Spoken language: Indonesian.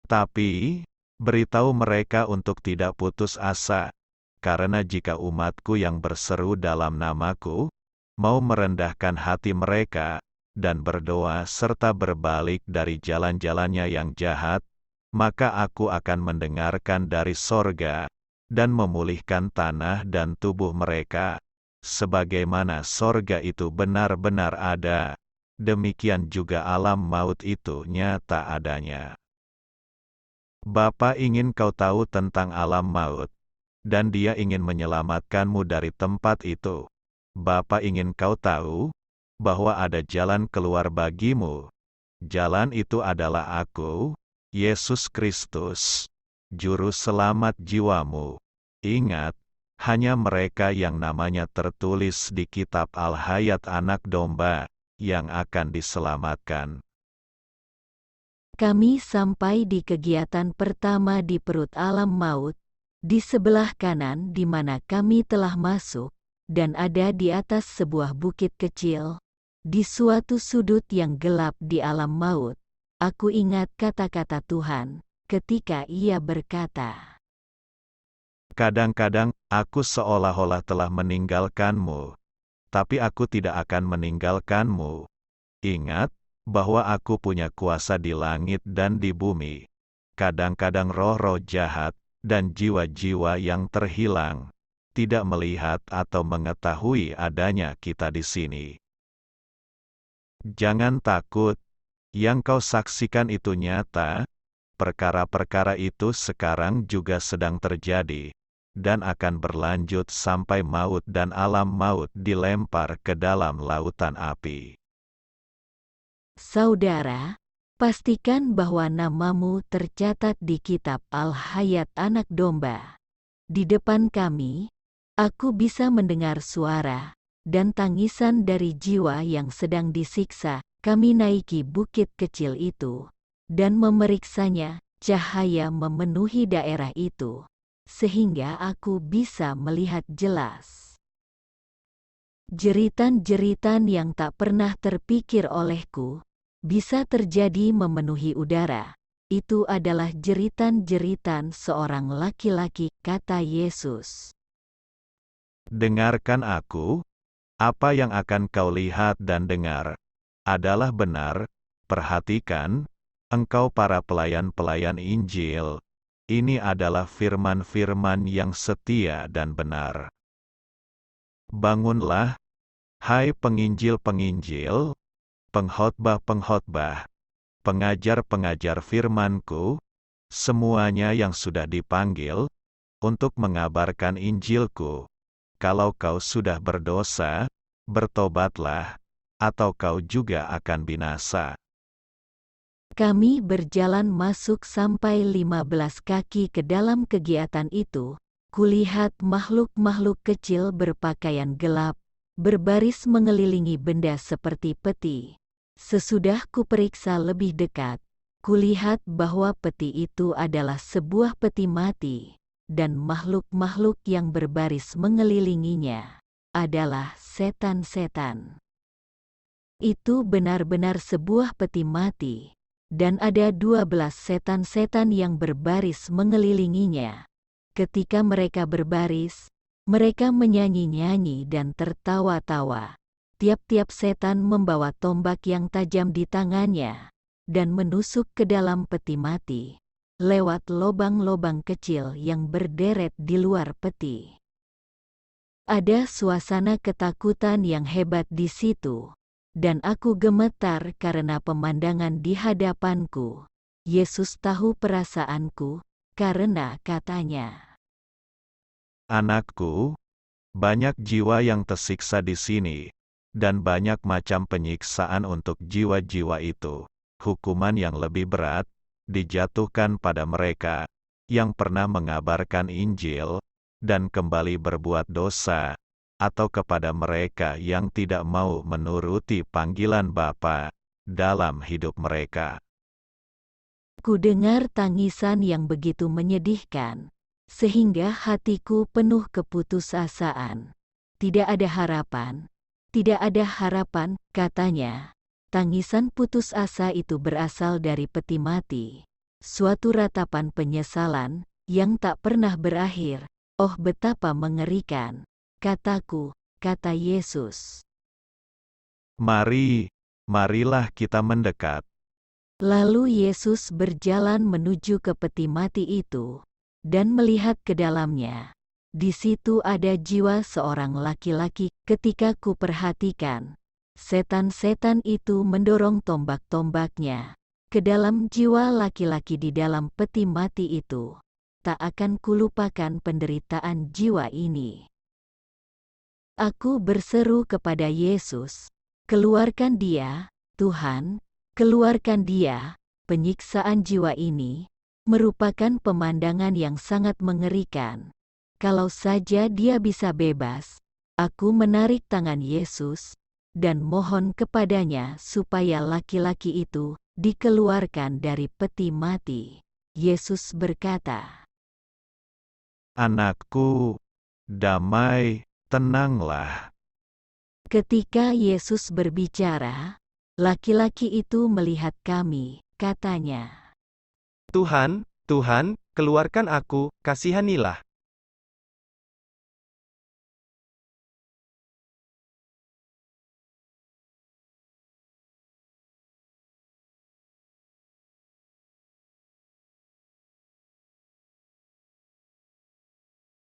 Tapi, beritahu mereka untuk tidak putus asa, karena jika umatku yang berseru dalam namaku, mau merendahkan hati mereka, dan berdoa serta berbalik dari jalan-jalannya yang jahat, maka aku akan mendengarkan dari sorga, dan memulihkan tanah dan tubuh mereka, sebagaimana sorga itu benar-benar ada, demikian juga alam maut itu nyata adanya. Bapa ingin kau tahu tentang alam maut, dan Dia ingin menyelamatkanmu dari tempat itu. Bapa ingin kau tahu bahwa ada jalan keluar bagimu. Jalan itu adalah Aku, Yesus Kristus, Juru Selamat jiwamu. Ingat, hanya mereka yang namanya tertulis di kitab Al-Hayat Anak Domba, yang akan diselamatkan. Kami sampai di kegiatan pertama di perut alam maut, di sebelah kanan di mana kami telah masuk, dan ada di atas sebuah bukit kecil, di suatu sudut yang gelap di alam maut. Aku ingat kata-kata Tuhan, ketika Ia berkata, Kadang-kadang, aku seolah-olah telah meninggalkanmu, tapi aku tidak akan meninggalkanmu. Ingat, bahwa aku punya kuasa di langit dan di bumi. Kadang-kadang roh-roh jahat, dan jiwa-jiwa yang terhilang, tidak melihat atau mengetahui adanya kita di sini. Jangan takut, yang kau saksikan itu nyata, perkara-perkara itu sekarang juga sedang terjadi, dan akan berlanjut sampai maut dan alam maut dilempar ke dalam lautan api. Saudara, pastikan bahwa namamu tercatat di kitab Al-Hayat Anak Domba. Di depan kami, aku bisa mendengar suara dan tangisan dari jiwa yang sedang disiksa. Kami naiki bukit kecil itu, dan memeriksanya. Cahaya memenuhi daerah itu, sehingga aku bisa melihat jelas. Jeritan-jeritan yang tak pernah terpikir olehku, bisa terjadi memenuhi udara. Itu adalah jeritan-jeritan seorang laki-laki, kata Yesus. Dengarkan aku, apa yang akan kau lihat dan dengar, adalah benar. Perhatikan, engkau para pelayan-pelayan Injil, ini adalah firman-firman yang setia dan benar. Bangunlah, hai penginjil-penginjil, pengkhotbah-pengkhotbah, pengajar-pengajar firman-Ku, semuanya yang sudah dipanggil, untuk mengabarkan Injil-Ku. Kalau kau sudah berdosa, bertobatlah, atau kau juga akan binasa. Kami berjalan masuk sampai 15 kaki ke dalam kegiatan itu. Kulihat makhluk-makhluk kecil berpakaian gelap, berbaris mengelilingi benda seperti peti. Sesudah kuperiksa lebih dekat, kulihat bahwa peti itu adalah sebuah peti mati, dan makhluk-makhluk yang berbaris mengelilinginya adalah setan-setan. Itu benar-benar sebuah peti mati, dan ada 12 setan-setan yang berbaris mengelilinginya. Ketika mereka berbaris, mereka menyanyi-nyanyi dan tertawa-tawa. Tiap-tiap setan membawa tombak yang tajam di tangannya, dan menusuk ke dalam peti mati, lewat lobang-lobang kecil yang berderet di luar peti. Ada suasana ketakutan yang hebat di situ, dan aku gemetar karena pemandangan di hadapanku. Yesus tahu perasaanku, karena katanya, Anakku, banyak jiwa yang tersiksa di sini, dan banyak macam penyiksaan untuk jiwa-jiwa itu. Hukuman yang lebih berat dijatuhkan pada mereka yang pernah mengabarkan Injil dan kembali berbuat dosa, atau kepada mereka yang tidak mau menuruti panggilan Bapa dalam hidup mereka. ku dengar tangisan yang begitu menyedihkan, sehingga hatiku penuh keputusasaan. Tidak ada harapan, tidak ada harapan, katanya. Tangisan putus asa itu berasal dari peti mati, suatu ratapan penyesalan yang tak pernah berakhir. Oh, betapa mengerikan, kataku, kata Yesus. Marilah kita mendekat. Lalu Yesus berjalan menuju ke peti mati itu, dan melihat ke dalamnya. Di situ ada jiwa seorang laki-laki. Ketika ku perhatikan, setan-setan itu mendorong tombak-tombaknya ke dalam jiwa laki-laki di dalam peti mati itu. Tak akan kulupakan penderitaan jiwa ini. Aku berseru kepada Yesus, keluarkan dia, Tuhan, keluarkan dia. Penyiksaan jiwa ini merupakan pemandangan yang sangat mengerikan. Kalau saja dia bisa bebas. Aku menarik tangan Yesus dan mohon kepadanya supaya laki-laki itu dikeluarkan dari peti mati. Yesus berkata, Anakku, damai, tenanglah. ketika Yesus berbicara, laki-laki itu melihat kami, katanya, Tuhan, Tuhan, keluarkan aku, kasihanilah.